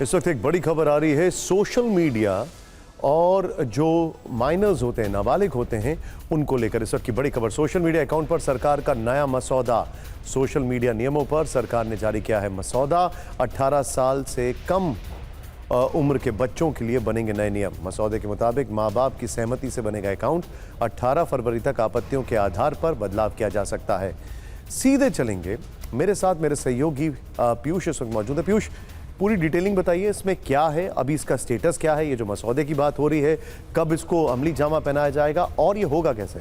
इस वक्त एक बड़ी खबर आ रही है। सोशल मीडिया और जो माइनर्स होते हैं, नाबालिग होते हैं, उनको लेकर इस वक्त की बड़ी खबर। सोशल मीडिया अकाउंट पर सरकार का नया मसौदा। सोशल मीडिया नियमों पर सरकार ने जारी किया है मसौदा। 18 साल से कम उम्र के बच्चों के लिए बनेंगे नए नियम। मसौदे के मुताबिक माँ बाप की सहमति से बनेगा अकाउंट। 18 फरवरी तक आपत्तियों के आधार पर बदलाव किया जा सकता है। सीधे चलेंगे, मेरे साथ मेरे सहयोगी पीयूष इस वक्त मौजूद है। पीयूष, पूरी डिटेलिंग बताइए, इसमें क्या है, अभी इसका स्टेटस क्या है, ये जो मसौदे की बात हो रही है, कब इसको अमली जामा पहनाया जाएगा और ये होगा कैसे?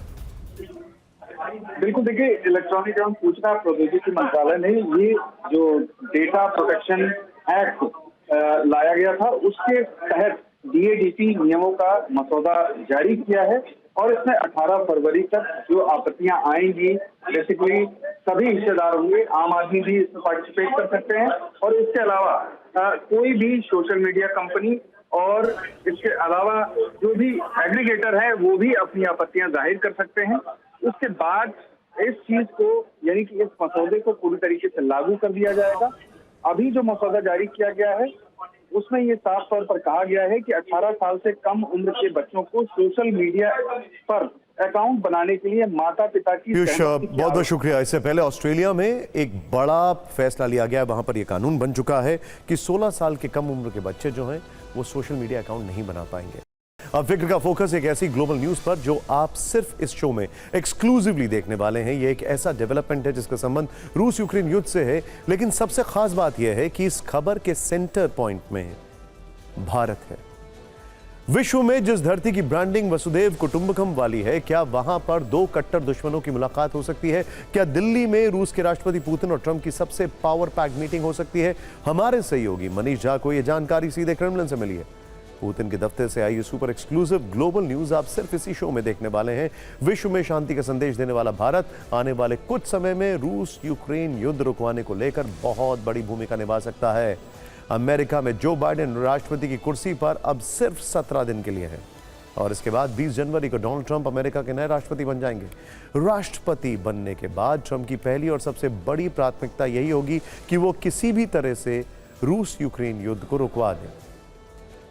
बिल्कुल, देखिए, इलेक्ट्रॉनिक एवं सूचना प्रौद्योगिकी मंत्रालय ने ये जो डेटा प्रोटेक्शन एक्ट लाया गया था, उसके तहत डीएडीटी नियमों का मसौदा जारी किया है और इसमें 18 फरवरी तक जो आपत्तियां आएंगी, बेसिकली सभी हिस्सेदार होंगे, आम आदमी भी इसमें पार्टिसिपेट कर सकते हैं और इसके अलावा कोई भी सोशल मीडिया कंपनी और इसके अलावा जो भी एग्रीगेटर है वो भी अपनी आपत्तियां जाहिर कर सकते हैं। उसके बाद इस चीज को, यानी कि इस मसौदे को पूरी तरीके से लागू कर दिया जाएगा। अभी जो मसौदा जारी किया गया है उसमें ये साफ तौर पर कहा गया है कि 18 साल से कम उम्र के बच्चों को सोशल मीडिया पर अकाउंट बनाने के लिए माता पिता की बहुत बहुत शुक्रिया। इससे पहले ऑस्ट्रेलिया में एक बड़ा फैसला लिया गया है। वहां पर यह कानून बन चुका है कि 16 साल के कम उम्र के बच्चे जो हैं वो सोशल मीडिया अकाउंट नहीं बना पाएंगे। अब फिक्र का फोकस एक ऐसी ग्लोबल न्यूज पर जो आप सिर्फ इस शो में एक्सक्लूसिवली देखने वाले हैं। ये एक ऐसा डेवलपमेंट है जिसका संबंध रूस यूक्रेन युद्ध से है, लेकिन सबसे खास बात यह है कि इस खबर के सेंटर पॉइंट में भारत है। विश्व में जिस धरती की ब्रांडिंग वसुदेव कुटुंबकम वाली है, क्या वहां पर दो कट्टर दुश्मनों की मुलाकात हो सकती है? क्या दिल्ली में रूस के राष्ट्रपति पुतिन और ट्रंप की सबसे पावर पैक मीटिंग हो सकती है? हमारे सहयोगी मनीष झा को यह जानकारी सीधे क्रेमलिन से मिली है। पुतिन के दफ्तर से आई सुपर एक्सक्लूसिव ग्लोबल न्यूज आप सिर्फ इसी शो में देखने वाले हैं। विश्व में शांति का संदेश देने वाला भारत आने वाले कुछ समय में रूस यूक्रेन युद्ध रुकवाने को लेकर बहुत बड़ी भूमिका निभा सकता है। अमेरिका में जो बाइडेन राष्ट्रपति की कुर्सी पर अब सिर्फ 17 दिन के लिए है और इसके बाद 20 जनवरी को डोनाल्ड ट्रंप अमेरिका के नए राष्ट्रपति बन जाएंगे। राष्ट्रपति बनने के बाद ट्रंप की पहली और सबसे बड़ी प्राथमिकता यही होगी कि वो किसी भी तरह से रूस यूक्रेन युद्ध को रुकवा दें।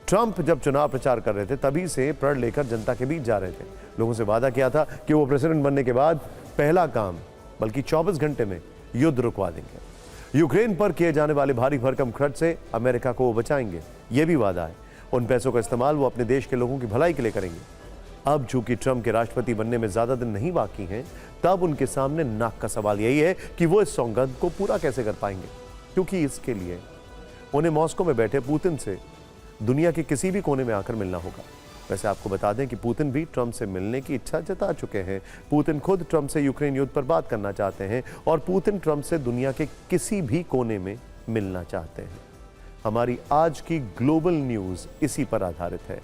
ट्रंप जब चुनाव प्रचार कर रहे थे तभी से प्रण लेकर जनता के बीच जा रहे थे। लोगों से वादा किया था कि वो प्रेसिडेंट बनने के बाद पहला काम बल्कि 24 घंटे में युद्ध रुकवा देंगे। यूक्रेन पर किए जाने वाले भारी भरकम खर्च से अमेरिका को वो बचाएंगे, ये भी वादा है। उन पैसों का इस्तेमाल वो अपने देश के लोगों की भलाई के लिए करेंगे। अब चूंकि ट्रंप के राष्ट्रपति बनने में ज्यादा दिन नहीं बाकी हैं, तब उनके सामने नाक का सवाल यही है कि वो इस सौगंध को पूरा कैसे कर पाएंगे, क्योंकि इसके लिए उन्हें मॉस्को में बैठे पुतिन से दुनिया के किसी भी कोने में आकर मिलना होगा। वैसे आपको बता दें कि पुतिन भी ट्रंप से मिलने की इच्छा जता चुके हैं। पुतिन खुद ट्रंप से यूक्रेन युद्ध पर बात करना चाहते हैं और पुतिन ट्रंप से दुनिया के किसी भी कोने में मिलना चाहते हैं। हमारी आज की ग्लोबल न्यूज इसी पर आधारित है।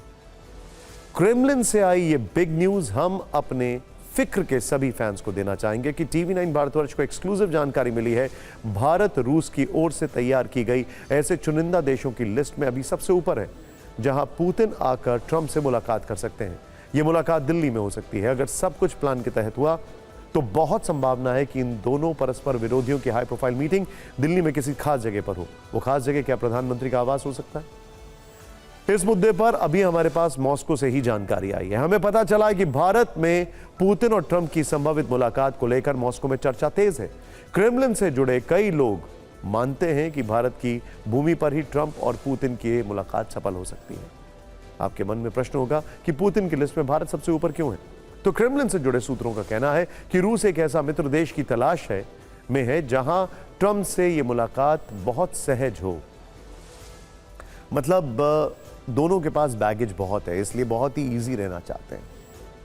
क्रेमलिन से आई ये बिग न्यूज हम अपने फिक्र के सभी फैंस को देना चाहेंगे कि टीवी9 भारतवर्ष को एक्सक्लूसिव जानकारी मिली है। भारत रूस की ओर से तैयार की गई ऐसे चुनिंदा देशों की लिस्ट में अभी सबसे ऊपर है जहां पुतिन आकर ट्रंप से मुलाकात कर सकते हैं। यह मुलाकात दिल्ली में हो सकती है। अगर सब कुछ प्लान के तहत हुआ तो बहुत संभावना है कि इन दोनों परस्पर विरोधियों की हाई प्रोफाइल मीटिंग दिल्ली में किसी खास जगह पर हो। वो खास जगह क्या प्रधानमंत्री का आवास हो सकता है? इस मुद्दे पर अभी हमारे पास मॉस्को से ही जानकारी आई है। हमें पता चला है कि भारत में पुतिन और ट्रंप की संभावित मुलाकात को लेकर मॉस्को में चर्चा तेज है। क्रेमलिन से जुड़े कई लोग मानते हैं कि भारत की भूमि पर ही ट्रंप और पुतिन की मुलाकात सफल हो सकती है। आपके मन में प्रश्न होगा कि पुतिन की लिस्ट में भारत सबसे ऊपर क्यों है? तो क्रेमलिन से जुड़े सूत्रों का कहना है कि रूस एक ऐसा मित्र देश की तलाश है जहां ट्रंप से यह मुलाकात बहुत सहज हो। मतलब दोनों के पास बैगेज बहुत है, इसलिए बहुत ही इजी रहना चाहते हैं।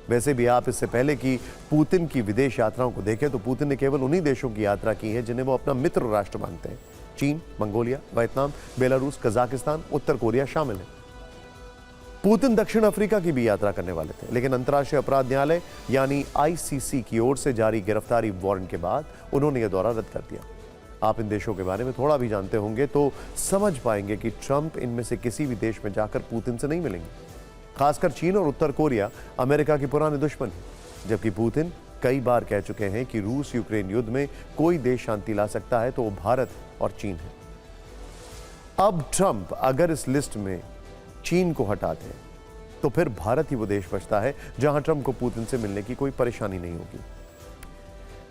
वैसे भी आप इससे पहले कि पुतिन की विदेश यात्राओं को देखें तो पुतिन ने केवल उन्हीं देशों की यात्रा की है जिन्हें वो अपना मित्र राष्ट्र मानते हैं। चीन, मंगोलिया, वियतनाम, बेलारूस, कजाकिस्तान, उत्तर कोरिया शामिल है। पुतिन दक्षिण अफ्रीका की भी यात्रा करने वाले थे, लेकिन अंतर्राष्ट्रीय अपराध न्यायालय यानी आईसीसी की ओर से जारी गिरफ्तारी वारंट के बाद उन्होंने यह दौरा रद्द कर दिया। आप इन देशों के बारे में थोड़ा भी जानते होंगे तो समझ पाएंगे कि ट्रंप इनमें से किसी भी देश में जाकर पुतिन से नहीं मिलेंगे। खासकर चीन और उत्तर कोरिया अमेरिका के पुराने दुश्मन हैं, जबकि पुतिन कई बार कह चुके हैं कि रूस यूक्रेन युद्ध में कोई देश शांति ला सकता है तो वो भारत और चीन है। अब ट्रंप अगर इस लिस्ट में चीन को हटाते हैं तो फिर भारत ही वो देश बचता है जहां ट्रंप को पुतिन से मिलने की कोई परेशानी नहीं होगी,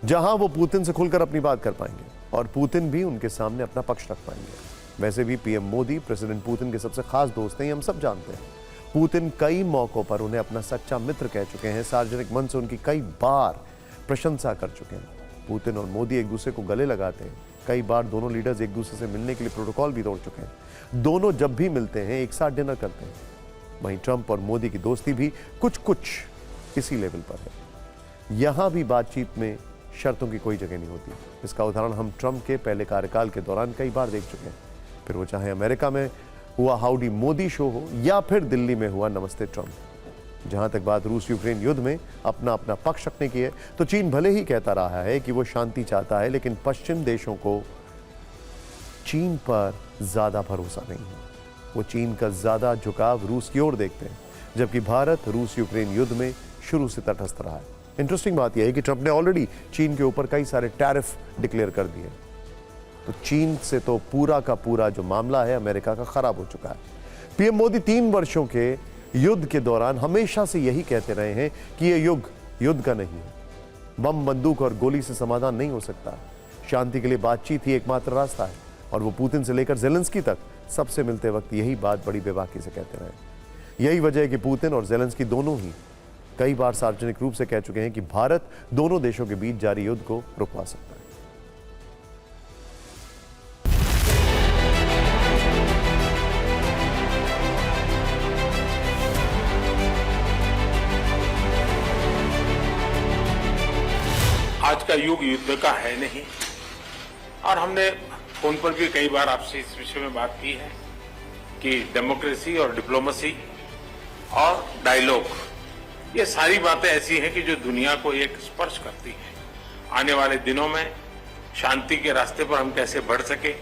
जहां वो पुतिन से खुलकर अपनी बात कर पाएंगे और पुतिन भी उनके सामने अपना पक्ष रख पाएंगे। वैसे भी पीएम मोदी प्रेसिडेंट पुतिन के सबसे खास दोस्त हैं, ये हम सब जानते हैं। पुतिन कई मौकों पर उन्हें अपना सच्चा मित्र कह चुके हैं, सार्वजनिक मंच से उनकी कई बार प्रशंसा कर चुके हैं। पुतिन और मोदी एक दूसरे को गले लगाते हैं, कई बार दोनों लीडर्स एक दूसरे से मिलने के लिए प्रोटोकॉल भी तोड़ चुके हैं। दोनों जब भी मिलते हैं एक साथ डिनर करते हैं। वहीं ट्रंप और मोदी की दोस्ती भी कुछ इसी लेवल पर है। यहां भी बातचीत में शर्तों की कोई जगह नहीं होती। इसका उदाहरण हम ट्रंप के पहले कार्यकाल के दौरान कई बार देख चुके हैं, फिर वो चाहे अमेरिका में हुआ हाउडी मोदी शो हो या फिर दिल्ली में हुआ नमस्ते ट्रंप। जहां तक बात रूस यूक्रेन युद्ध में अपना पक्ष रखने की है तो चीन भले ही कहता रहा है कि वो शांति चाहता है, लेकिन पश्चिम देशों को चीन पर ज्यादा भरोसा नहीं है। वो चीन का ज्यादा झुकाव रूस की ओर देखते हैं, जबकि भारत रूस यूक्रेन युद्ध में शुरू से तटस्थ रहा है। इंटरेस्टिंग बात यह है कि ट्रंप ने ऑलरेडी चीन के ऊपर कई सारे टैरिफ डिक्लेयर कर दिए, तो चीन से तो पूरा का पूरा जो मामला है अमेरिका का खराब हो चुका है। पीएम मोदी 3 वर्षों के युद्ध के दौरान हमेशा से यही कहते रहे हैं कि यह युद्ध का नहीं है, बम बंदूक और गोली से समाधान नहीं हो सकता, शांति के लिए बातचीत ही एकमात्र रास्ता है। और वो पुतिन से लेकर जेलेंस्की तक सबसे मिलते वक्त यही बात बड़ी बेबाकी से कहते रहे। यही वजह है कि पुतिन और जेलेंस्की दोनों ही कई बार सार्वजनिक रूप से कह चुके हैं कि भारत दोनों देशों के बीच जारी युद्ध को रुकवा सकता है। आज का युग युद्ध का है नहीं, और हमने फोन पर भी कई बार आपसे इस विषय में बात की है कि डेमोक्रेसी और डिप्लोमेसी और डायलॉग, ये सारी बातें ऐसी हैं कि जो दुनिया को एक स्पर्श करती है। आने वाले दिनों में शांति के रास्ते पर हम कैसे बढ़ सके,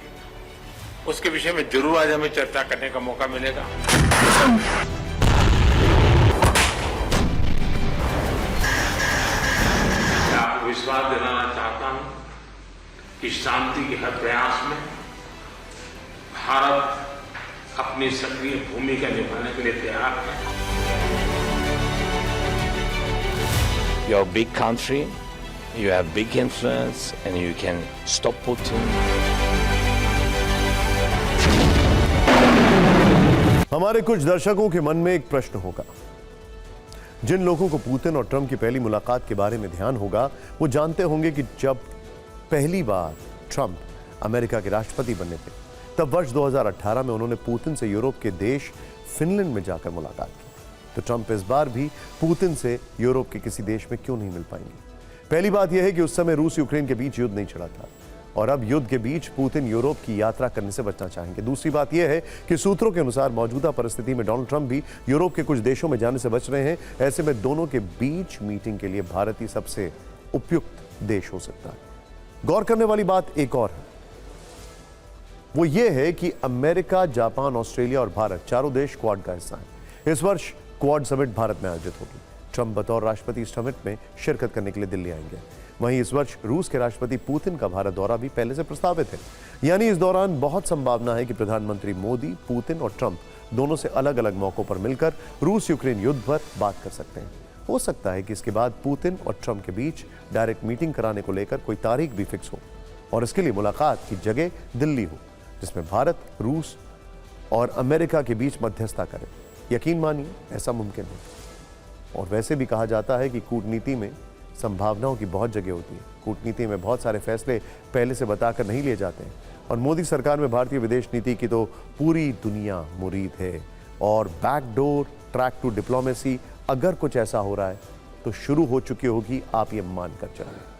उसके विषय में जरूर आज हमें चर्चा करने का मौका मिलेगा। मैं आपको विश्वास दिलाना चाहता हूं कि शांति के हर प्रयास में भारत अपनी सक्रिय भूमिका निभाने के लिए तैयार है। You're a big country, you have big influence, and you can stop Putin. हमारे कुछ दर्शकों के मन में एक प्रश्न होगा। जिन लोगों को पुतिन और ट्रंप की पहली मुलाकात के बारे में ध्यान होगा, वो जानते होंगे कि जब पहली बार ट्रंप अमेरिका के राष्ट्रपति बने थे, तब वर्ष 2018 में उन्होंने पुतिन से यूरोप के देश फिनलैंड में जाकर मुलाकात की। तो ट्रंप इस बार भी पुतिन से यूरोप के किसी देश में क्यों नहीं मिल पाएंगे? पहली बात यह है कि उस समय रूस यूक्रेन के बीच युद्ध नहीं छिड़ा था, और अब युद्ध के बीच पुतिन यूरोप की यात्रा करने से बचना चाहेंगे। दूसरी बात यह है कि सूत्रों के अनुसार मौजूदा परिस्थिति में डोनाल्ड ट्रंप भी यूरोप के कुछ देशों में जाने से बच रहे हैं। ऐसे में दोनों के बीच मीटिंग के लिए भारत ही सबसे उपयुक्त देश हो सकता है। गौर करने वाली बात एक और है, वो ये है कि अमेरिका, जापान, ऑस्ट्रेलिया और भारत चारों देश क्वाड का हिस्सा हैं। इस वर्ष क्वाड समिट भारत में आयोजित होगी। ट्रंप बतौर राष्ट्रपति इस समिट में शिरकत करने के लिए दिल्ली आएंगे। वहीं इस वर्ष रूस के राष्ट्रपति पुतिन का भारत दौरा भी पहले से प्रस्तावित है, यानी इस दौरान बहुत संभावना है कि प्रधानमंत्री मोदी, पुतिन और ट्रंप दोनों से अलग अलग मौकों पर मिलकर रूस यूक्रेन युद्ध पर बात कर सकते हैं। हो सकता है कि इसके बाद पुतिन और ट्रंप के बीच डायरेक्ट मीटिंग कराने को लेकर कोई तारीख भी फिक्स हो, और इसके लिए मुलाकात की जगह दिल्ली हो, जिसमें भारत, रूस और अमेरिका के बीच मध्यस्थता करे। यकीन मानिए, ऐसा मुमकिन है। और वैसे भी कहा जाता है कि कूटनीति में संभावनाओं की बहुत जगह होती है। कूटनीति में बहुत सारे फैसले पहले से बताकर नहीं लिए जाते हैं, और मोदी सरकार में भारतीय विदेश नीति की तो पूरी दुनिया मुरीद है। और बैकडोर ट्रैक टू डिप्लोमेसी अगर कुछ ऐसा हो रहा है तो शुरू हो चुकी होगी, आप ये मान कर चलिए।